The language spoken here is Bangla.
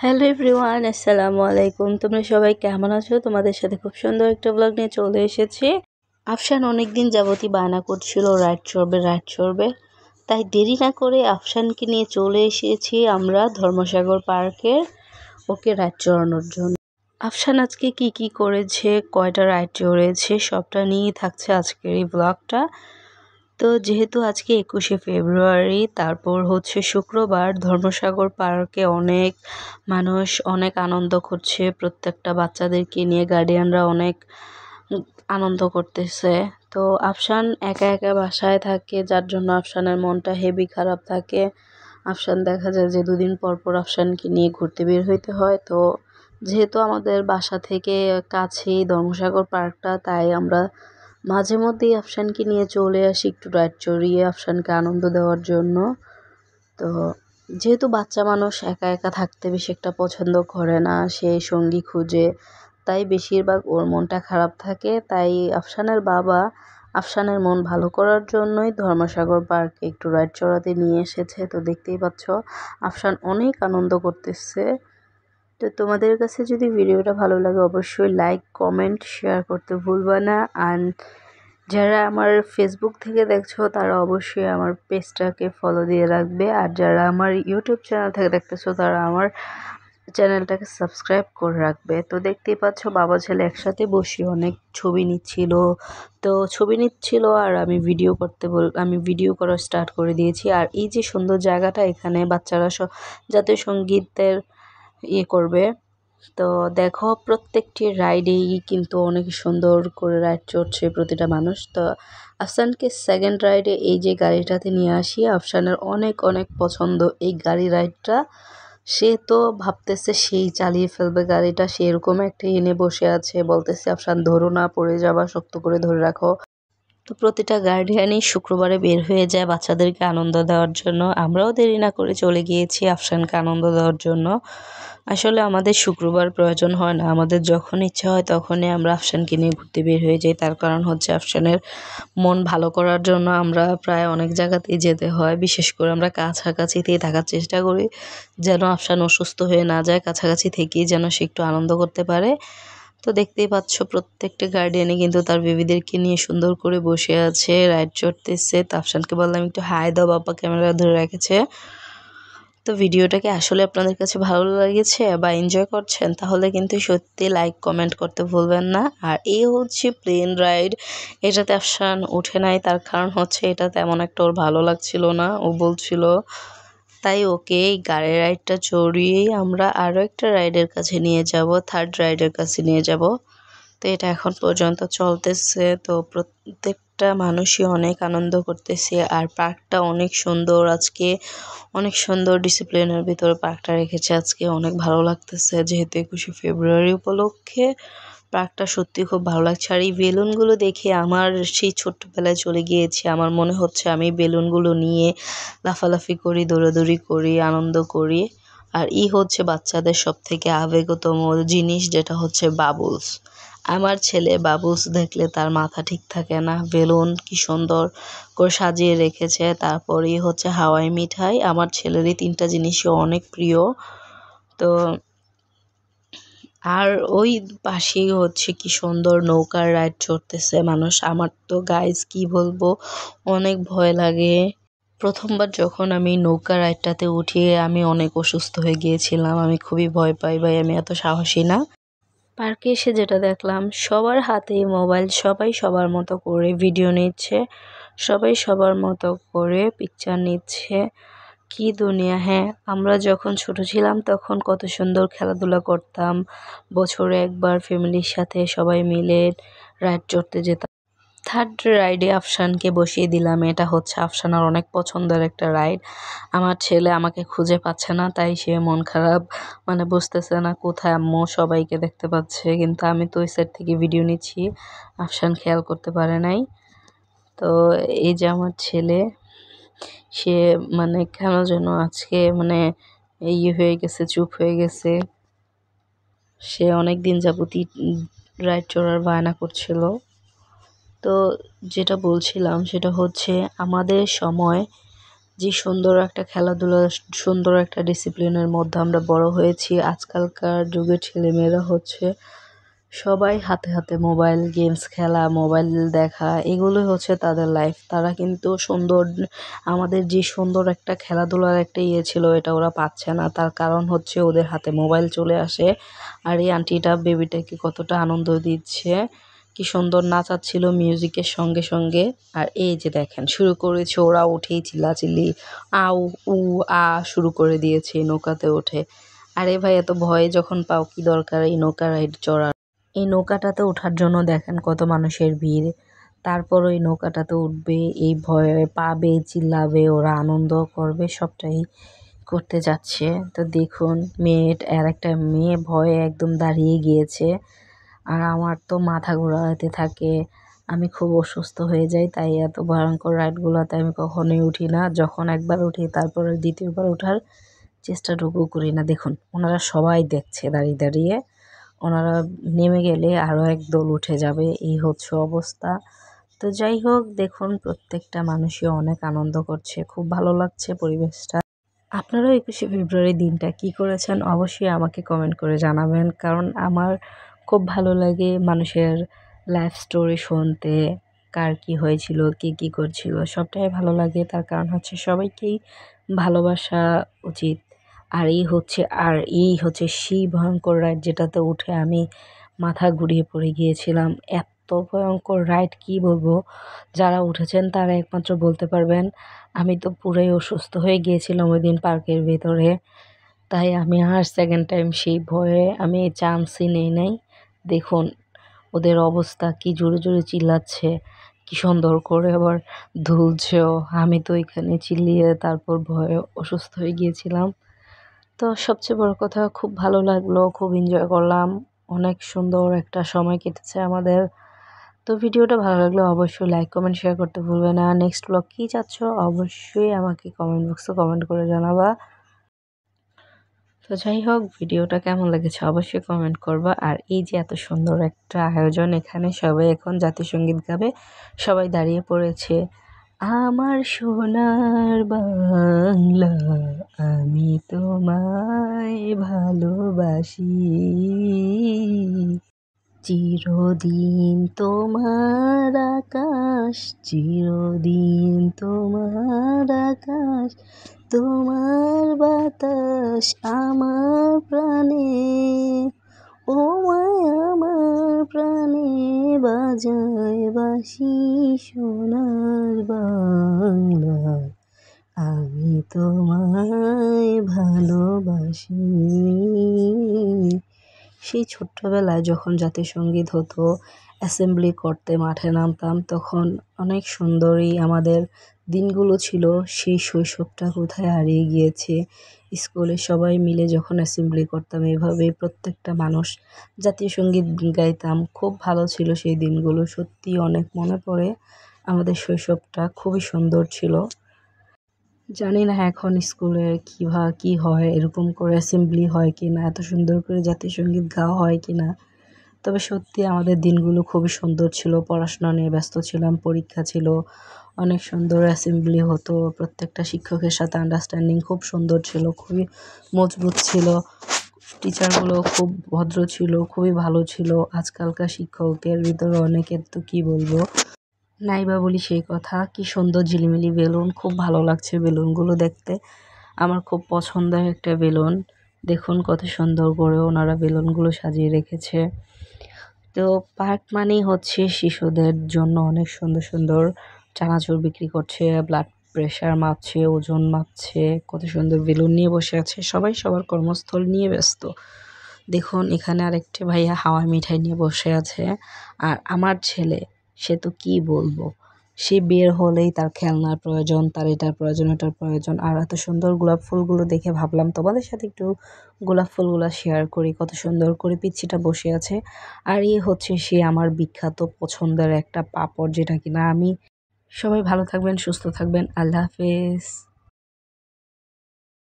হ্যালো এভরিওয়ান, আসসালামু আলাইকুম। তোমরা সবাই কেমন আছো? তোমাদের সাথে খুব সুন্দর একটা ব্লগ নিয়ে চলে এসেছি। আফশান অনেকদিন যাবতই বায়না করছিল রাইড চড়বে। তাই দেরি না করে আফশানকে নিয়ে চলে এসেছি আমরা ধর্মসাগর পার্কে ওকে রাইড চড়ানোর জন্য। আফশান আজকে কি করেছে, কয়টা রাইড চড়েছে, সবটা নিয়েই থাকছে আজকের এই ব্লগটা। তো যেহেতু আজকে 21শে ফেব্রুয়ারি, তারপর হচ্ছে শুক্রবার, ধর্মসাগর পার্কে অনেক মানুষ অনেক আনন্দ করছে। প্রত্যেকটা বাচ্চাদেরকে নিয়ে গার্ডিয়ানরা অনেক আনন্দ করতেছে। তো আফশান একা একা বাসায় থাকে, যার জন্য আফশানের মনটা হেভি খারাপ থাকে। আফশান দেখা যায় যে দুদিন পর পর আফশানকে নিয়ে ঘুরতে বের হইতে হয়। তো যেহেতু আমাদের বাসা থেকে কাছেই ধর্মসাগর পার্কটা, তাই আমরা মাঝে মধ্যেই আফশানকে নিয়ে চলে আসি একটু রাইড চড়িয়ে আফশানকে আনন্দ দেওয়ার জন্য। তো যেহেতু বাচ্চা মানুষ একা একা থাকতে বেশি একটা পছন্দ করে না, সে সঙ্গী খুঁজে, তাই বেশিরভাগ ওর মনটা খারাপ থাকে। তাই আফশানের বাবা আফশানের মন ভালো করার জন্যই ধর্মসাগর পার্কে একটু রাইড চড়াতে নিয়ে এসেছে। তো দেখতেই পাচ্ছ আফশান অনেক আনন্দ করতেছে। তো তোমাদের কাছে যদি ভিডিওটা ভালো লাগে অবশ্যই লাইক, কমেন্ট, শেয়ার করতে ভুলবা না। আর যারা আমার ফেসবুক থেকে দেখছো তারা অবশ্যই আমার পেজটাকে ফলো দিয়ে রাখবে। আর যারা আমার ইউটিউব চ্যানেল থেকে দেখতেছো তারা আমার চ্যানেলটাকে সাবস্ক্রাইব করে রাখবে। তো দেখতেই পাচ্ছ বাবা ছেলে একসাথে বসে অনেক ছবি নিচ্ছিল। তো ছবি নিচ্ছিল আর আমি ভিডিও করা স্টার্ট করে দিয়েছি। আর এই যে সুন্দর জায়গাটা, এখানে বাচ্চারা জাতীয় সঙ্গীতের করবে। তো দেখো প্রত্যেকটি রাইডেই কিন্তু অনেক সুন্দর করে রাইড চড়ছে প্রতিটা মানুষ। তো আফশানকে সেকেন্ড রাইডে এই যে গাড়িটাতে নিয়ে আসি, আফশানের অনেক অনেক পছন্দ এই গাড়ি রাইডটা। সে তো ভাবতেছে সেই চালিয়ে ফেলবে গাড়িটা, সেরকম একটা এনে বসে আছে, বলতেছে আফশান ধরো না, পড়ে যাবা, শক্ত করে ধরে রাখো। তো প্রতিটা গার্ডিয়ানই শুক্রবারে বের হয়ে যায় বাচ্চাদেরকে আনন্দ দেওয়ার জন্য। আমরাও দেরি না করে চলে গিয়েছি আফশানকে আনন্দ দেওয়ার জন্য। আসলে আমাদের শুক্রবার প্রয়োজন হয় না, আমাদের যখন ইচ্ছা হয় তখনই আমরা আফশানকে নিয়ে ঘুরতে বের হয়ে যাই। তার কারণ হচ্ছে আফশানের মন ভালো করার জন্য আমরা প্রায় অনেক জায়গাতেই যেতে হয়। বিশেষ করে আমরা কাছাকাছিতেই থাকার চেষ্টা করি, যেন আফশান অসুস্থ হয়ে না যায়, কাছাকাছি থেকেই যেন সে একটু আনন্দ করতে পারে। তো দেখতেই পাচ্ছ প্রত্যেকটা গার্ডিয়ানে কিন্তু তার বেবিদেরকে নিয়ে সুন্দর করে বসে আছে, রাইড চড়তেছে। তো আফশানকে বললাম একটু হাই দাও, বাবা ক্যামেরা ধরে রেখেছে। তো ভিডিওটাকে আসলে আপনাদের কাছে ভালো লেগেছে বা এনজয় করছেন, তাহলে কিন্তু সত্যি লাইক কমেন্ট করতে ভুলবেন না। আর এই হচ্ছে প্লেন রাইড, এটাতে আফশান উঠে নাই, তার কারণ হচ্ছে এটা তেমন একটা ওর ভালো লাগছিল না, ও বলছিল। তাই ওকে এই গাড়ির রাইডটা চড়িয়েই আমরা আরও একটা রাইডের কাছে নিয়ে যাব, থার্ড রাইডের কাছে নিয়ে যাব। তো এটা এখন পর্যন্ত চলতেছে। তো প্রত্যেকটা মানুষই অনেক আনন্দ করতেছে। আর পার্কটা অনেক সুন্দর, আজকে অনেক সুন্দর ডিসিপ্লিনের ভিতরে পার্কটা রেখেছে। আজকে অনেক ভালো লাগতেছে, যেহেতু 21শে ফেব্রুয়ারি উপলক্ষে পার্কটা সত্যি খুব ভালো লাগছে। আর এই বেলুনগুলো দেখে আমার সেই ছোট্টবেলায় চলে গিয়েছি। আমার মনে হচ্ছে আমি বেলুনগুলো নিয়ে লাফালাফি করি, দৌড়াদৌড়ি করি, আনন্দ করি। আর হচ্ছে বাচ্চাদের সব থেকে আবেগতম জিনিস, যেটা হচ্ছে বাবুলস। আমার ছেলে বাবুলস দেখলে তার মাথা ঠিক থাকে না। বেলুন কি সুন্দর করে সাজিয়ে রেখেছে। তারপরেই হচ্ছে হাওয়াই মিঠাই, আমার ছেলেরই তিনটা জিনিসই অনেক প্রিয়। তো আর ওই পাশেই হচ্ছে কি সুন্দর নৌকার রাইড চড়তেছে মানুষ। আমার তো গাইজ কি বলবো, অনেক ভয় লাগে। প্রথমবার যখন আমি নৌকা রাইডটাতে উঠি আমি অনেক অসুস্থ হয়ে গিয়েছিলাম, আমি খুবই ভয় পাই, ভাই আমি এত সাহসী না। পার্কে এসে যেটা দেখলাম, সবার হাতেই মোবাইল, সবাই সবার মতো করে ভিডিও নিচ্ছে, সবাই সবার মতো করে পিকচার নিচ্ছে। কি দুনিয়া! হ্যাঁ, আমরা যখন ছোট ছিলাম তখন কত সুন্দর খেলাধুলা করতাম, বছরে একবার ফ্যামিলির সাথে সবাই মিলে রাইড চড়তে যেতাম। থার্ড রাইডে আফশানকে বসিয়ে দিলাম, এটা হচ্ছে আফশানের অনেক পছন্দের একটা রাইড। আমার ছেলে আমাকে খুঁজে পাচ্ছে না, তাই সে মন খারাপ, মানে বুঝতেছে না কোথায় আম্মু, সবাইকে দেখতে পাচ্ছে, কিন্তু আমি তো ওই সাইড থেকে ভিডিও নিচ্ছি, আফশান খেয়াল করতে পারে নাই। তো এই যে আমার ছেলে, সে মানে কেন যেন আজকে মানে হয়ে গেছে, চুপ হয়ে গেছে। সে অনেক দিন যাবতই রাইড চড়ার বায়না করছিল। তো যেটা বলছিলাম সেটা হচ্ছে আমাদের সময় যে সুন্দর একটা খেলাধুলা, সুন্দর একটা ডিসিপ্লিনের মধ্যে আমরা বড় হয়েছি। আজকালকার যুগের ছেলেমেয়েরা হচ্ছে সবাই হাতে হাতে মোবাইল গেমস খেলা, মোবাইল দেখা, এগুলোই হচ্ছে তাদের লাইফ। তারা কিন্তু সুন্দর, আমাদের যে সুন্দর একটা খেলাধুলার একটা ইয়ে ছিল, এটা ওরা পাচ্ছে না। তার কারণ হচ্ছে ওদের হাতে মোবাইল চলে আসে। আর এই আন্টিটা বেবিটাকে কতটা আনন্দ দিচ্ছে, কি সুন্দর নাচাচ্ছিল মিউজিকের সঙ্গে সঙ্গে। আর এই যে দেখেন শুরু করেছে ওরা, উঠেই চিল্লাচিল্লি আউ উ আ শুরু করে দিয়েছে নৌকাতে ওঠে। আরে ভাই, এত ভয়ে যখন পাও, কি দরকার এই নৌকা রাইড চড়ার? এই নৌকাটাতে ওঠার জন্য দেখেন কত মানুষের ভিড়। তারপর ওই নৌকাটাতে উঠবে, এই ভয়ে পাবে, চিল্লাবে, ওরা আনন্দ করবে, সবটাই করতে যাচ্ছে। তো দেখুন আর একটা মেয়ে ভয়ে একদম দাঁড়িয়ে গিয়েছে। আর আমার তো মাথা ঘোরাতে থাকে, আমি খুব অসুস্থ হয়ে যাই। তাই এত ভয়ঙ্কর রাইডগুলোতে আমি কখনোই উঠি না। যখন একবার উঠি তারপরে দ্বিতীয়বার ওঠার চেষ্টাটুকু করি না। দেখুন ওনারা সবাই দেখছে দাঁড়িয়ে দাঁড়িয়ে, ওনারা নেমে গেলে আরও একদল উঠে যাবে, এই হচ্ছে অবস্থা। তো যাই হোক, দেখুন প্রত্যেকটা মানুষই অনেক আনন্দ করছে, খুব ভালো লাগছে পরিবেশটা। আপনারাও 21শে ফেব্রুয়ারি দিনটা কি করেছেন অবশ্যই আমাকে কমেন্ট করে জানাবেন, কারণ আমার খুব ভালো লাগে মানুষের লাইফ স্টোরি শুনতে, কার কী হয়েছিল, কে কী করছিল, সবটাই ভালো লাগে। তার কারণ হচ্ছে সবাইকেই ভালোবাসা উচিত। আর এই হচ্ছে সেই ভয়ঙ্কর রাইড যেটাতে উঠে আমি মাথা ঘুরিয়ে পড়ে গিয়েছিলাম। এত ভয়ঙ্কর রাইড, কি বলবো, যারা উঠেছেন তারা একমাত্র বলতে পারবেন। আমি তো পুরাই অসুস্থ হয়ে গিয়েছিলাম ওই দিন পার্কের ভেতরে। তাই আমি আর সেকেন্ড টাইম সেই ভয়ে আমি চান্সই নেই নাই। দেখুন ওদের অবস্থা, কি জোরে জোরে চিল্লাচ্ছে, কি সুন্দর করে আবার দুলছেও। আমি তো এখানে চিল্লিয়ে তারপর ভয়ে অসুস্থ হয়ে গিয়েছিলাম। তো সবচেয়ে বড় কথা, খুব ভালো লাগলো, খুব এনজয় করলাম, অনেক সুন্দর একটা সময় কেটেছে আমাদের। তো ভিডিওটা ভালো লাগলে অবশ্যই লাইক কমেন্ট শেয়ার করতে ভুলবে না। নেক্সট ব্লগ কী চাচ্ছ অবশ্যই আমাকে কমেন্ট বক্সে কমেন্ট করে জানাবা। তো যাই হোক, ভিডিওটা কেমন লেগেছে অবশ্যই কমেন্ট করবা। আর এই যে এত সুন্দর একটা আয়োজন, এখানে সবাই এখন জাতীয় সঙ্গীত গাবে, সবাই দাঁড়িয়ে পড়েছে। আমার সোনার বাংলা, আমি তোমায় ভালোবাসি, চিরদিন তোমার আকাশ, চিরদিন তোমার আকাশ, তোমার বাতাস আমার প্রাণে, ও মায় আমার প্রাণে বাজায় বাঁশি সোনার বাংলা, আমি তোমায় ভালোবাসি। সেই ছোট্টবেলায় যখন জাতীয় সঙ্গীত হতো, অ্যাসেম্বলি করতে মাঠে নামতাম, তখন অনেক সুন্দরই আমাদের দিনগুলো ছিল। সেই শৈশবটা কোথায় হারিয়ে গিয়েছে। স্কুলে সবাই মিলে যখন অ্যাসেম্বলি করতাম, এভাবে প্রত্যেকটা মানুষ জাতীয় সঙ্গীত গাইতাম, খুব ভালো ছিল সেই দিনগুলো। সত্যি অনেক মনে পড়ে, আমাদের শৈশবটা খুবই সুন্দর ছিল। জানি না এখন স্কুলে কী হয়, এরকম করে অ্যাসেম্বলি হয় কি না, এত সুন্দর করে জাতীয় সঙ্গীত গাওয়া হয় কি না। তবে সত্যি আমাদের দিনগুলো খুবই সুন্দর ছিল, পড়াশোনা নিয়ে ব্যস্ত ছিলাম, পরীক্ষা ছিল, অনেক সুন্দর অ্যাসেম্বলি হতো, প্রত্যেকটা শিক্ষকের সাথে আন্ডারস্ট্যান্ডিং খুব সুন্দর ছিল, খুবই মজবুত ছিল, টিচারগুলো খুব ভদ্র ছিল, খুবই ভালো ছিল। আজকালকার শিক্ষকের ভিতরে অনেকের তো কী বলবো, নাইবা বলি সেই কথা। কি সুন্দর ঝিলিমিলি বেলুন, খুব ভালো লাগছে বেলুনগুলো দেখতে, আমার খুব পছন্দের একটা বেলুন। দেখুন কত সুন্দর করে ওনারা বেলুনগুলো সাজিয়ে রেখেছে। তো পার্ক মানেই হচ্ছে শিশুদের জন্য অনেক সুন্দর সুন্দর চানাচুর বিক্রি করছে, ব্লাড প্রেশার মাপছে, ওজন মাপছে, কত সুন্দর বেলুন নিয়ে বসে আছে, সবাই সবার কর্মস্থল নিয়ে ব্যস্ত। দেখুন এখানে আরেকটি ভাইয়া হাওয়াই মিঠাই নিয়ে বসে আছে। আর আমার ছেলে, সে তো কী বলবো, সে বের হলেই তার খেলনার প্রয়োজন, তার এটার প্রয়োজন, এটার প্রয়োজন। আর এত সুন্দর গোলাপ ফুলগুলো দেখে ভাবলাম তোমাদের সাথে একটু গোলাপ ফুলগুলো শেয়ার করি, কত সুন্দর করে পিচ্ছিটা বসে আছে। আর এই হচ্ছে সে আমার বিখ্যাত পছন্দের একটা পাপড়, যেটা কিনা আমি। সবাই ভালো থাকবেন, সুস্থ থাকবেন, আল্লাহ হাফেজ।